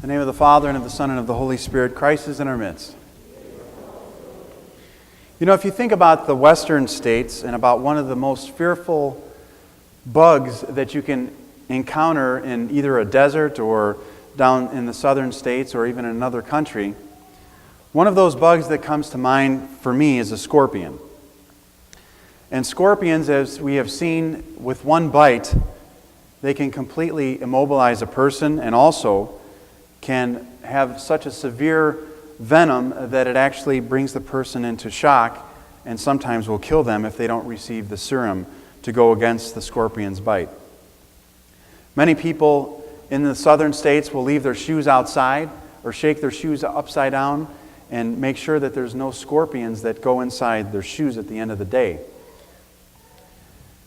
In the name of the Father, and of the Son, and of the Holy Spirit, Christ is in our midst. You know, if you think about the western states and about one of the most fearful bugs that you can encounter in either a desert or down in the southern states or even in another country, one of those bugs that comes to mind for me is a scorpion. And scorpions, as we have seen, with one bite, they can completely immobilize a person and also can have such a severe venom that it actually brings the person into shock and sometimes will kill them if they don't receive the serum to go against the scorpion's bite. Many people in the southern states will leave their shoes outside or shake their shoes upside down and make sure that there's no scorpions that go inside their shoes at the end of the day.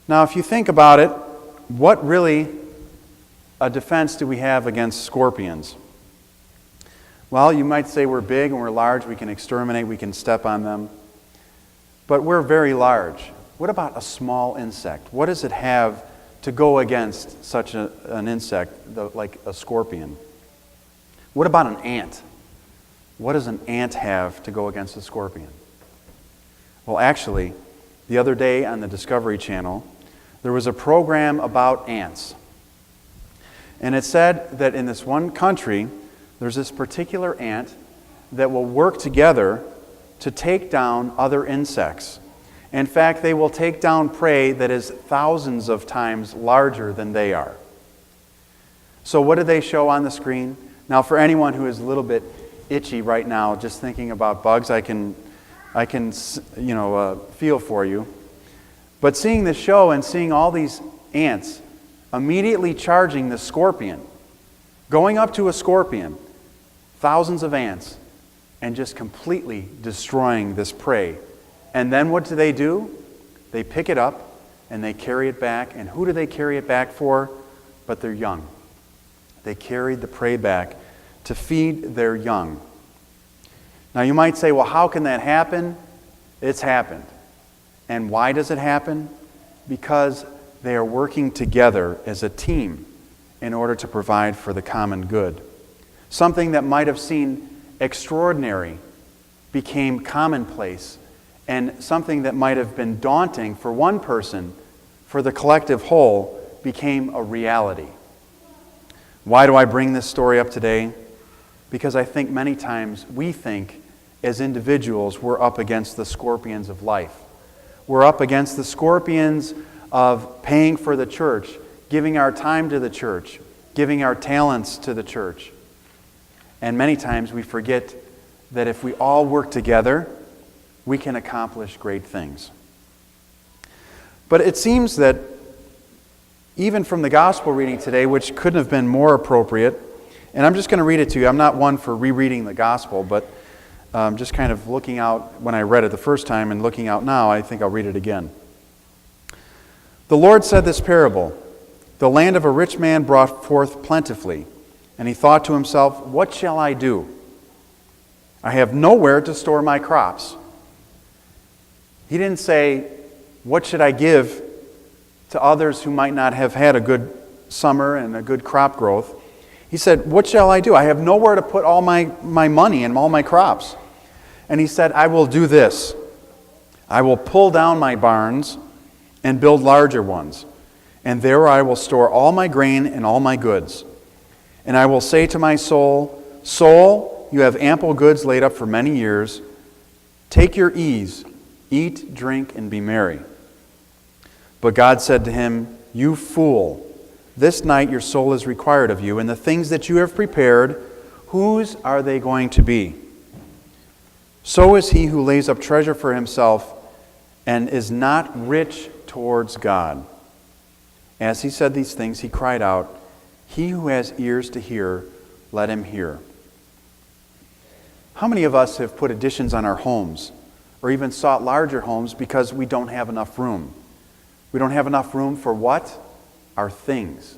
Now, if you think about it, what really a defense do we have against scorpions? Well, you might say we're big and we're large, we can exterminate, we can step on them. But we're very large. What about a small insect? What does it have to go against such an insect like a scorpion? What about an ant? What does an ant have to go against a scorpion? Well, actually, the other day on the Discovery Channel, there was a program about ants. And it said that in this one country, there's this particular ant that will work together to take down other insects. In fact, they will take down prey that is thousands of times larger than they are. So what did they show on the screen? Now, for anyone who is a little bit itchy right now, just thinking about bugs, I can feel for you. But seeing the show and seeing all these ants immediately charging the scorpion, going up to a scorpion, thousands of ants, and just completely destroying this prey. And then what do? They pick it up and they carry it back. And who do they carry it back for? But their young. They carried the prey back to feed their young. Now you might say, well, how can that happen? It's happened. And why does it happen? Because they are working together as a team in order to provide for the common good. Something that might have seemed extraordinary became commonplace, and something that might have been daunting for one person, for the collective whole, became a reality. Why do I bring this story up today? Because I think many times we think as individuals we're up against the scorpions of life. We're up against the scorpions of paying for the church, giving our time to the church, giving our talents to the church. And many times we forget that if we all work together, we can accomplish great things. But it seems that even from the gospel reading today, which couldn't have been more appropriate, and I'm just going to read it to you. I'm not one for rereading the gospel, but just kind of looking out when I read it the first time and looking out now, I think I'll read it again. The Lord said this parable: the land of a rich man brought forth plentifully, and he thought to himself, what shall I do? I have nowhere to store my crops. He didn't say, what should I give to others who might not have had a good summer and a good crop growth? He said, what shall I do? I have nowhere to put all my money and all my crops. And he said, I will do this. I will pull down my barns and build larger ones. And there I will store all my grain and all my goods. And I will say to my soul, soul, you have ample goods laid up for many years. Take your ease, eat, drink, and be merry. But God said to him, you fool, this night your soul is required of you, and the things that you have prepared, whose are they going to be? So is he who lays up treasure for himself and is not rich towards God. As he said these things, he cried out, he who has ears to hear, let him hear. How many of us have put additions on our homes, or even sought larger homes because we don't have enough room? We don't have enough room for what? Our things.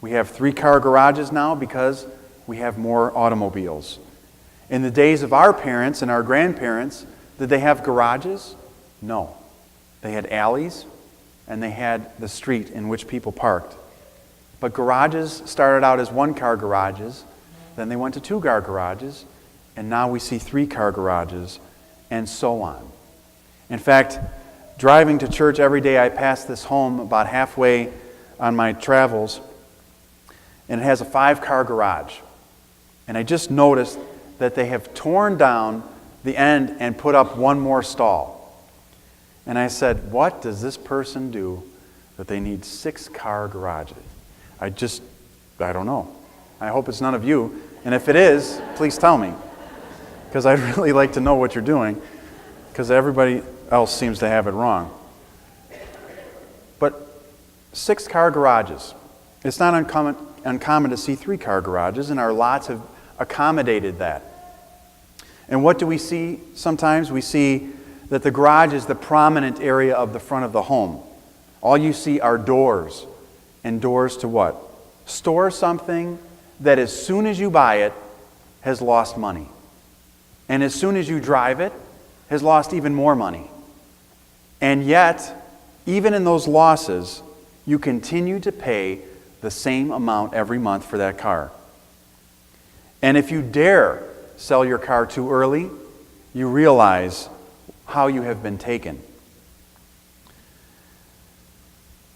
We have 3-car garages now because we have more automobiles. In the days of our parents and our grandparents, did they have garages? No. They had alleys, and they had the street in which people parked. But garages started out as 1-car garages, Then they went to 2-car garages, and now we see 3-car garages, and so on. In fact, driving to church every day, I pass this home about halfway on my travels, and it has a 5-car garage. And I just noticed that they have torn down the end and put up one more stall. And I said, what does this person do that they need 6-car garages? I don't know. I hope it's none of you. And if it is, please tell me. Because I'd really like to know what you're doing. Because everybody else seems to have it wrong. But 6-car garages. It's not uncommon to see 3-car garages, and our lots have accommodated that. And what do we see sometimes? We see that the garage is the prominent area of the front of the home. All you see are doors. And doors to what? Store something that as soon as you buy it has lost money. And as soon as you drive it, has lost even more money. And yet, even in those losses, you continue to pay the same amount every month for that car. And if you dare sell your car too early, you realize how you have been taken.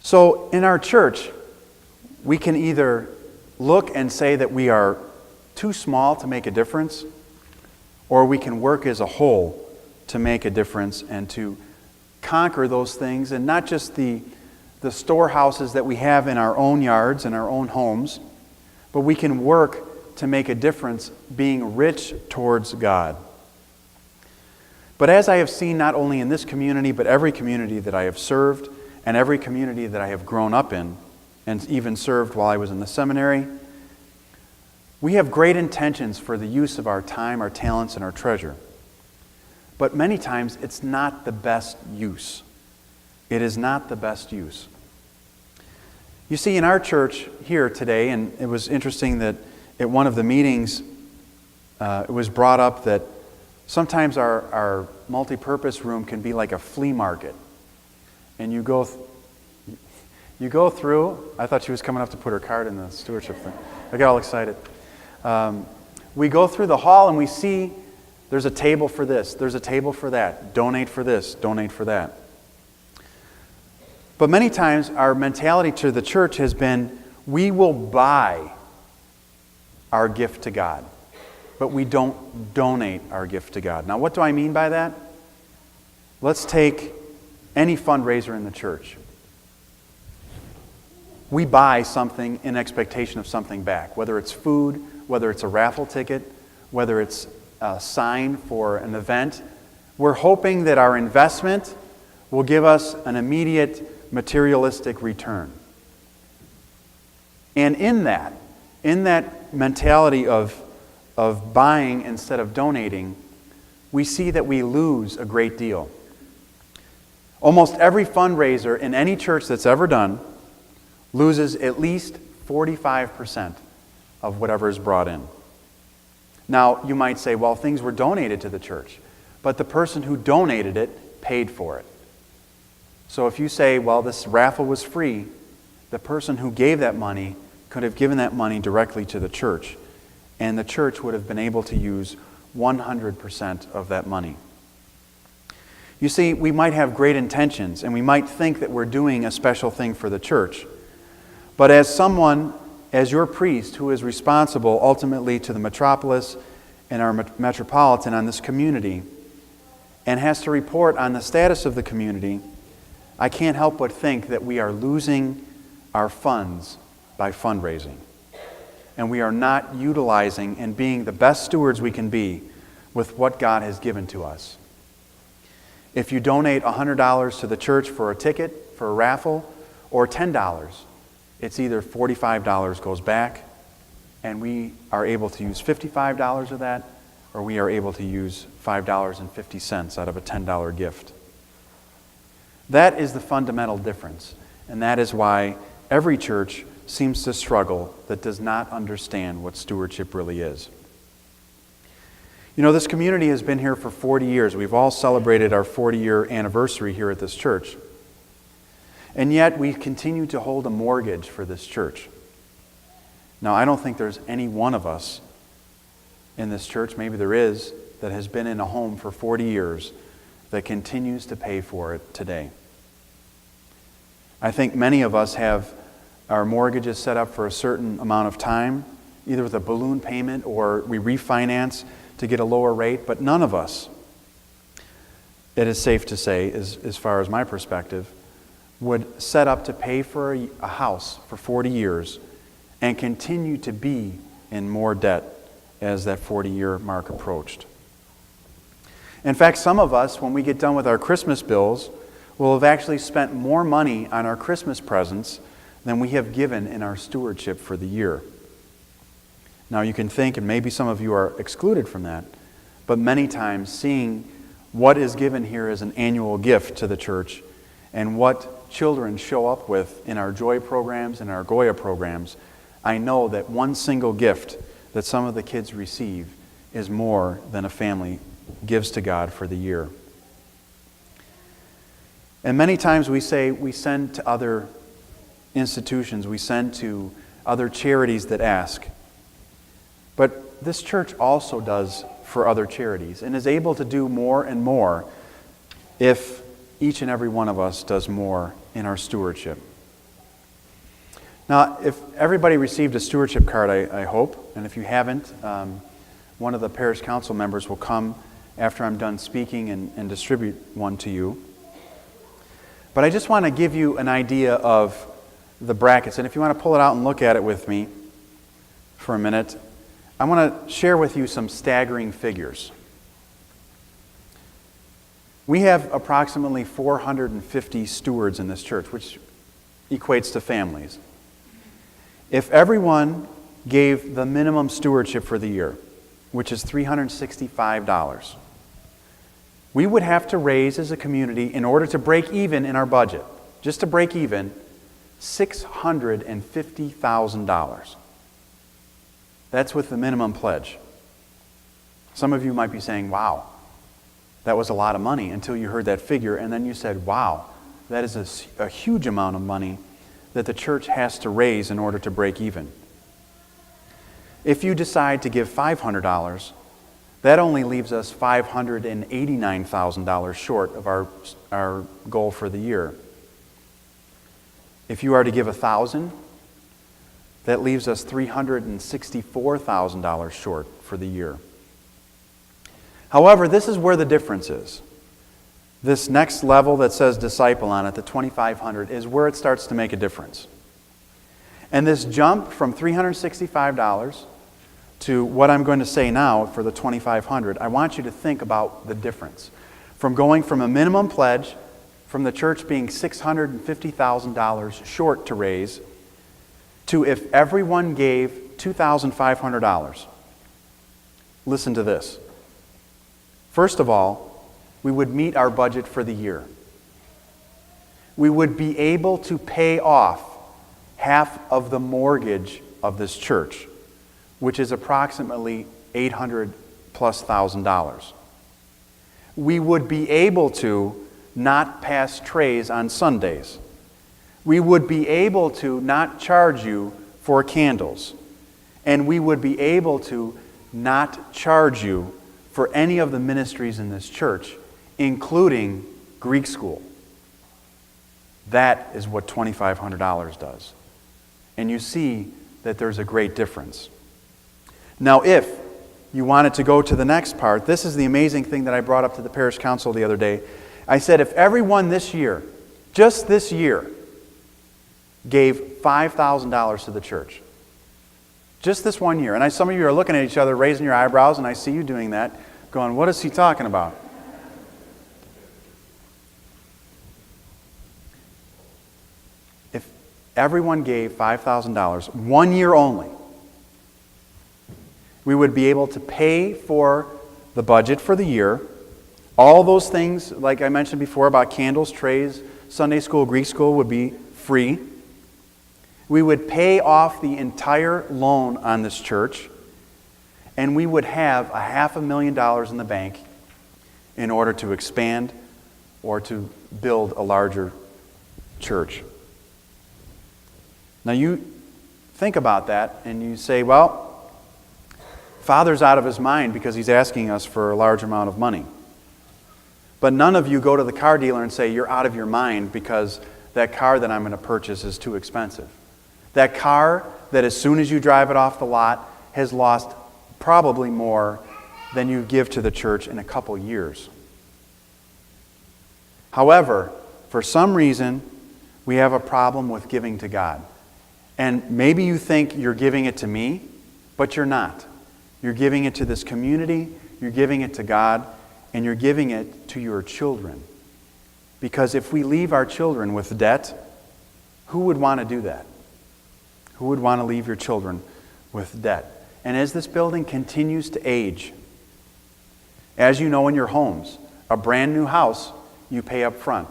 So in our church, we can either look and say that we are too small to make a difference, or we can work as a whole to make a difference and to conquer those things, and not just the storehouses that we have in our own yards and our own homes, but we can work to make a difference being rich towards God. But as I have seen not only in this community, but every community that I have served and every community that I have grown up in and even served while I was in the seminary, we have great intentions for the use of our time, our talents, and our treasure. But many times it's not the best use. It is not the best use. You see, in our church here today, and it was interesting that at one of the meetings, it was brought up that sometimes our multi-purpose room can be like a flea market. And you go through, I thought she was coming up to put her card in the stewardship thing. I got all excited. We go through the hall and we see there's a table for this, there's a table for that, donate for this, donate for that. But many times our mentality to the church has been, we will buy our gift to God, but we don't donate our gift to God. Now, what do I mean by that? Let's take any fundraiser in the church. We buy something in expectation of something back, whether it's food, whether it's a raffle ticket, whether it's a sign for an event. We're hoping that our investment will give us an immediate materialistic return. And in that mentality of buying instead of donating, we see that we lose a great deal. Almost every fundraiser in any church that's ever done loses at least 45% of whatever is brought in. Now, you might say, well, things were donated to the church, but the person who donated it paid for it. So if you say, well, this raffle was free, the person who gave that money could have given that money directly to the church, and the church would have been able to use 100% of that money. You see, we might have great intentions, and we might think that we're doing a special thing for the church. But as your priest who is responsible ultimately to the metropolis and our metropolitan on this community, and has to report on the status of the community, I can't help but think that we are losing our funds by fundraising. And we are not utilizing and being the best stewards we can be with what God has given to us. If you donate $100 to the church for a ticket, for a raffle, or $10, it's either $45 goes back, and we are able to use $55 of that, or we are able to use $5.50 out of a $10 gift. That is the fundamental difference, and that is why every church seems to struggle that does not understand what stewardship really is. You know, this community has been here for 40 years. We've all celebrated our 40-year anniversary here at this church. And yet we continue to hold a mortgage for this church. Now, I don't think there's any one of us in this church, maybe there is, that has been in a home for 40 years that continues to pay for it today. I think many of us have our mortgages set up for a certain amount of time, either with a balloon payment or we refinance to get a lower rate, but none of us, it is safe to say, as far as my perspective, would set up to pay for a house for 40 years and continue to be in more debt as that 40-year mark approached. In fact, some of us, when we get done with our Christmas bills, will have actually spent more money on our Christmas presents than we have given in our stewardship for the year. Now you can think, and maybe some of you are excluded from that, but many times seeing what is given here as an annual gift to the church and what children show up with in our Joy programs and our Goya programs, I know that one single gift that some of the kids receive is more than a family gives to God for the year. And many times we say we send to other institutions, we send to other charities that ask. But this church also does for other charities and is able to do more and more if each and every one of us does more in our stewardship. Now, if everybody received a stewardship card, I hope, and if you haven't, one of the parish council members will come after I'm done speaking and distribute one to you. But I just want to give you an idea of the brackets, and if you want to pull it out and look at it with me for a minute, I want to share with you some staggering figures. We have approximately 450 stewards in this church, which equates to families. If everyone gave the minimum stewardship for the year, which is $365, we would have to raise as a community, in order to break even in our budget, just to break even, $650,000. That's with the minimum pledge. Some of you might be saying, wow, that was a lot of money, until you heard that figure, and then you said, wow, that is a huge amount of money that the church has to raise in order to break even. If you decide to give $500, that only leaves us $589,000 short of our goal for the year. If you are to give $1,000, that leaves us $364,000 short for the year. However, this is where the difference is. This next level that says disciple on it, the $2,500, is where it starts to make a difference. And this jump from $365 to what I'm going to say now for the $2,500, I want you to think about the difference. From going from a minimum pledge, from the church being $650,000 short to raise, to if everyone gave $2,500. Listen to this. First of all, we would meet our budget for the year. We would be able to pay off half of the mortgage of this church, which is approximately $800,000+. We would be able to not pass trays on Sundays. We would be able to not charge you for candles. And we would be able to not charge you for any of the ministries in this church, including Greek school. That is what $2,500 does. And you see that there's a great difference. Now, if you wanted to go to the next part, this is the amazing thing that I brought up to the parish council the other day. I said, if everyone this year, just this year, gave $5,000 to the church, just this one year, and some of you are looking at each other, raising your eyebrows, and I see you doing that, going, what is he talking about? If everyone gave $5,000, 1 year only, we would be able to pay for the budget for the year, all those things, like I mentioned before, about candles, trays, Sunday school, Greek school would be free. We would pay off the entire loan on this church, and we would have $500,000 in the bank in order to expand or to build a larger church. Now you think about that and you say, well, Father's out of his mind because he's asking us for a large amount of money. But none of you go to the car dealer and say, you're out of your mind because that car that I'm going to purchase is too expensive. That car that as soon as you drive it off the lot has lost probably more than you give to the church in a couple years. However, for some reason, we have a problem with giving to God. And maybe you think you're giving it to me, but you're not. You're giving it to this community, you're giving it to God, and you're giving it to your children. Because if we leave our children with debt, who would want to do that? Who would want to leave your children with debt? And as this building continues to age, as you know in your homes, a brand new house, you pay up front.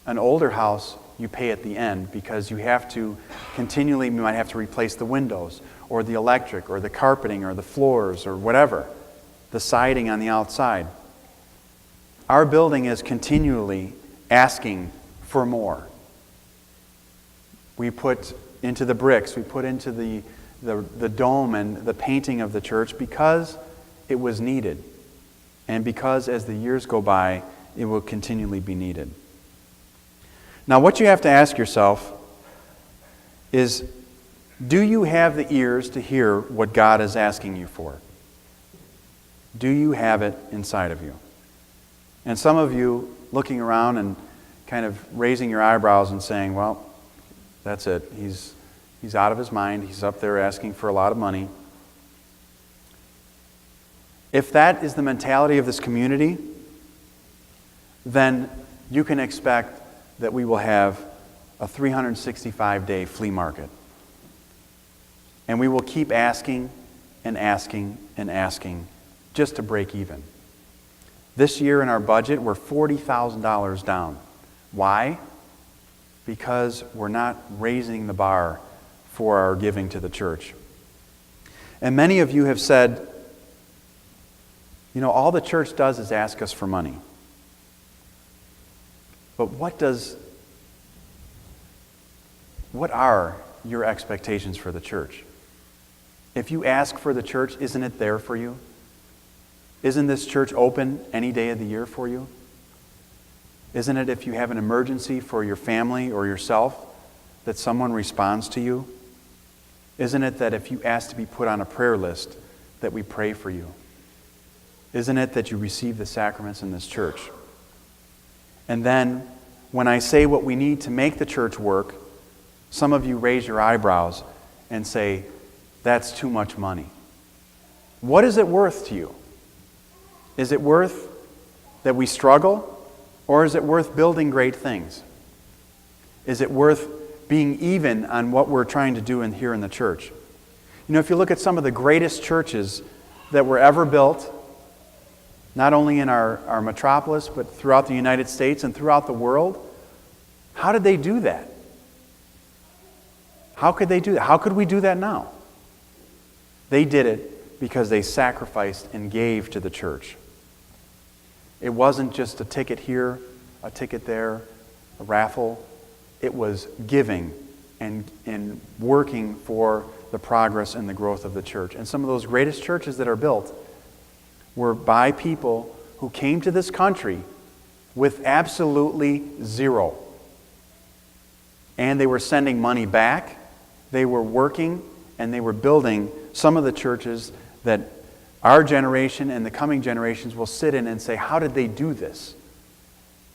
An older house, you pay at the end because you have to continually, you might have to replace the windows or the electric or the carpeting or the floors or whatever, the siding on the outside. Our building is continually asking for more. We put into the bricks, we put into the dome and the painting of the church because it was needed. And because as the years go by, it will continually be needed. Now, what you have to ask yourself is, do you have the ears to hear what God is asking you for? Do you have it inside of you? And some of you looking around and kind of raising your eyebrows and saying, well, that's it. He's out of his mind. He's up there asking for a lot of money. If that is the mentality of this community, then you can expect that we will have a 365-day flea market. And we will keep asking and asking and asking just to break even. This year in our budget, we're $40,000 down. Why? Because we're not raising the bar for our giving to the church. And many of you have said, you know, all the church does is ask us for money. But what are your expectations for the church? If you ask for the church, isn't it there for you? Isn't this church open any day of the year for you? Isn't it if you have an emergency for your family or yourself that someone responds to you? Isn't it that if you ask to be put on a prayer list that we pray for you? Isn't it that you receive the sacraments in this church? And then, when I say what we need to make the church work, some of you raise your eyebrows and say, that's too much money. What is it worth to you? Is it worth that we struggle, or is it worth building great things? Is it worth being even on what we're trying to do here in the church? You know, if you look at some of the greatest churches that were ever built, not only in our metropolis, but throughout the United States and throughout the world, how did they do that? How could they do that? How could we do that now? They did it because they sacrificed and gave to the church. It wasn't just a ticket here, a ticket there, a raffle. It was giving and working for the progress and the growth of the church. And some of those greatest churches that are built were by people who came to this country with absolutely zero. And they were sending money back, they were working, and they were building some of the churches that our generation and the coming generations will sit in and say, how did they do this?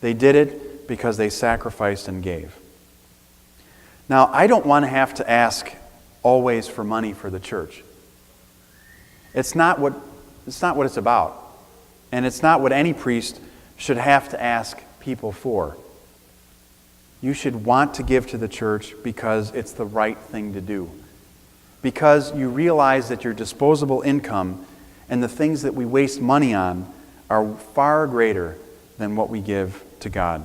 They did it because they sacrificed and gave. Now, I don't want to have to ask always for money for the church. It's not what it's about. And it's not what any priest should have to ask people for. You should want to give to the church because it's the right thing to do. Because you realize that your disposable income and the things that we waste money on are far greater than what we give to God.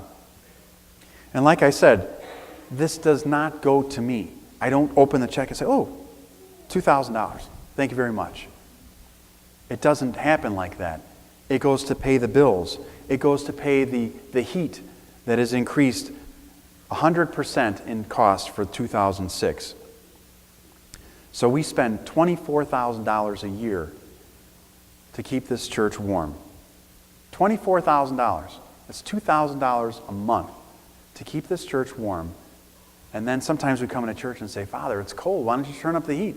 And like I said, this does not go to me. I don't open the check and say, oh, $2,000. Thank you very much. It doesn't happen like that. It goes to pay the bills. It goes to pay the heat that has increased 100% in cost for 2006. So we spend $24,000 a year to keep this church warm. $24,000. That's $2,000 a month to keep this church warm. And then sometimes we come into church and say, Father, it's cold. Why don't you turn up the heat?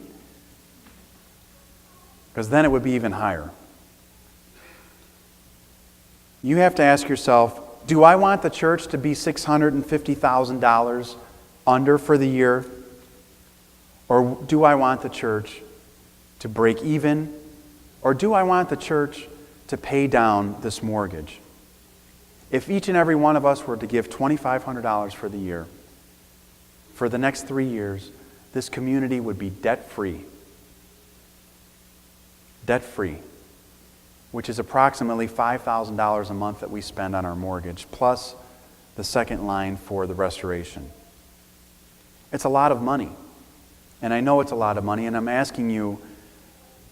Because then it would be even higher. You have to ask yourself, do I want the church to be $650,000 under for the year? Or do I want the church to break even? Or do I want the church to pay down this mortgage? If each and every one of us were to give $2,500 for the year, for the next 3 years, this community would be debt-free. Debt-free, which is approximately $5,000 a month that we spend on our mortgage, plus the second line for the restoration. It's a lot of money. And I know it's a lot of money, and I'm asking you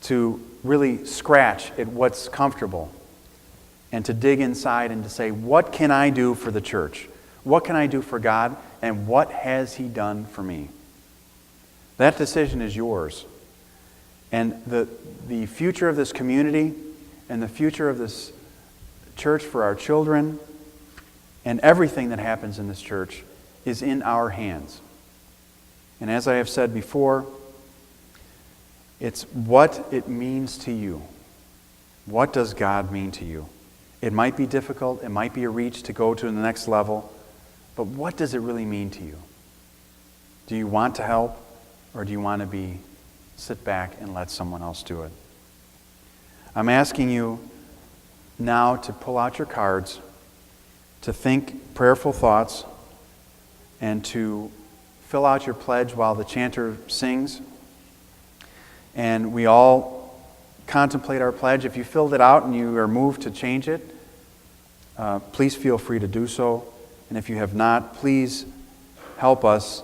to really scratch at what's comfortable and to dig inside and to say, what can I do for the church? What can I do for God? And what has He done for me? That decision is yours. And the future of this community and the future of this church for our children and everything that happens in this church is in our hands. And as I have said before, it's what it means to you. What does God mean to you? It might be difficult, it might be a reach to go to the next level, but what does it really mean to you? Do you want to help, or do you want to sit back and let someone else do it? I'm asking you now to pull out your cards, to think prayerful thoughts, and to fill out your pledge while the chanter sings. And we all contemplate our pledge. If you filled it out and you are moved to change it, please feel free to do so. And if you have not, please help us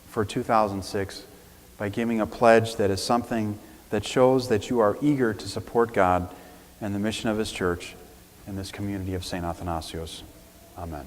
for 2006 by giving a pledge that is something that shows that you are eager to support God and the mission of His church in this community of St. Athanasios. Amen.